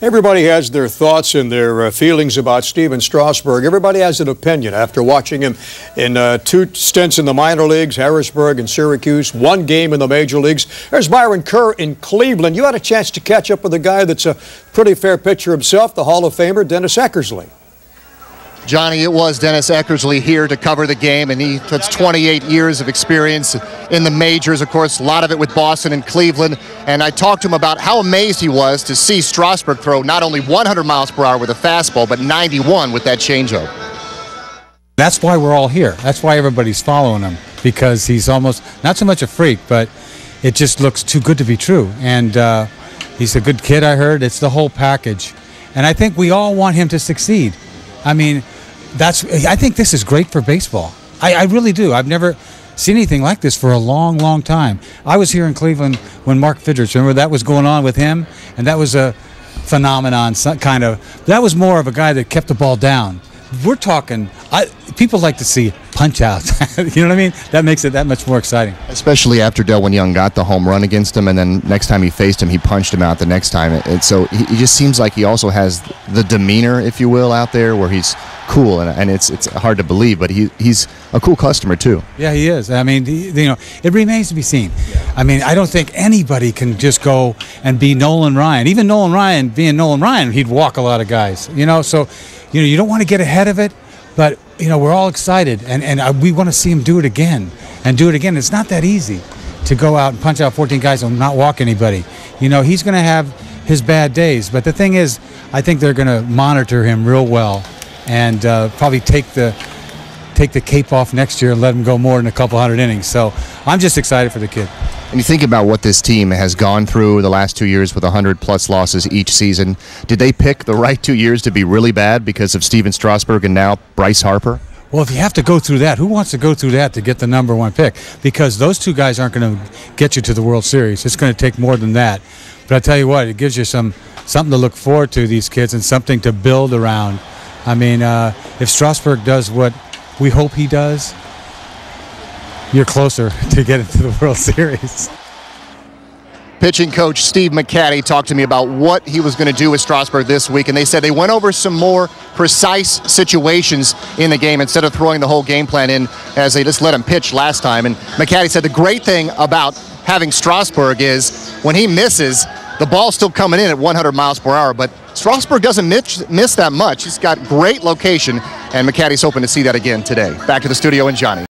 Everybody has their thoughts and their feelings about Steven Strasburg. Everybody has an opinion after watching him in 2 stints in the minor leagues, Harrisburg and Syracuse, 1 game in the major leagues. There's Byron Kerr in Cleveland. You had a chance to catch up with a guy that's a pretty fair pitcher himself, the Hall of Famer, Dennis Eckersley. Johnny, it was Dennis Eckersley here to cover the game, and that's 28 years of experience in the majors, of course, a lot of it with Boston and Cleveland. And I talked to him about how amazed he was to see Strasburg throw not only 100 miles per hour with a fastball, but 91 with that changeup. That's why we're all here. That's why everybody's following him, because he's almost not so much a freak, but it just looks too good to be true. And he's a good kid, I heard. It's the whole package. And I think we all want him to succeed. I mean, I think this is great for baseball. I really do. I've never seen anything like this for a long, long time. I was here in Cleveland when Mark Fidrich, remember that was going on with him? And that was a phenomenon, kind of. That was more of a guy that kept the ball down. We're talking, people like to see punch-outs. You know what I mean? That makes it that much more exciting. Especially after Delwyn Young got the home run against him, and then next time he faced him, he punched him out the next time. And so he just seems like he also has the demeanor, if you will, out there where he's cool, and it's hard to believe, but he's a cool customer too. Yeah, he is. I mean, it remains to be seen. I mean, I don't think anybody can just go and be Nolan Ryan. Even Nolan Ryan, being Nolan Ryan, he'd walk a lot of guys. So you don't want to get ahead of it, but we're all excited, and we want to see him do it again and do it again. It's not that easy to go out and punch out 14 guys and not walk anybody. He's going to have his bad days, but the thing is, I think they're going to monitor him real well and probably take the cape off next year and let him go more than a couple hundred innings. So I'm just excited for the kid. And you think about what this team has gone through the last 2 years with 100+ losses each season. Did they pick the right 2 years to be really bad because of Steven Strasburg and now Bryce Harper? Well, if you have to go through that, who wants to go through that to get the #1 pick? Because those 2 guys aren't going to get you to the World Series. It's going to take more than that. But I tell you what, it gives you something to look forward to, these kids, and something to build around. I mean, if Strasburg does what we hope he does, you're closer to getting to the World Series. Pitching coach Steve McCatty talked to me about what he was going to do with Strasburg this week, and they said they went over some more precise situations in the game instead of throwing the whole game plan in as they just let him pitch last time. And McCatty said the great thing about having Strasburg is when he misses, the ball's still coming in at 100 miles per hour, but Strasburg doesn't miss that much. He's got great location, and McCatty's hoping to see that again today. Back to the studio and Johnny.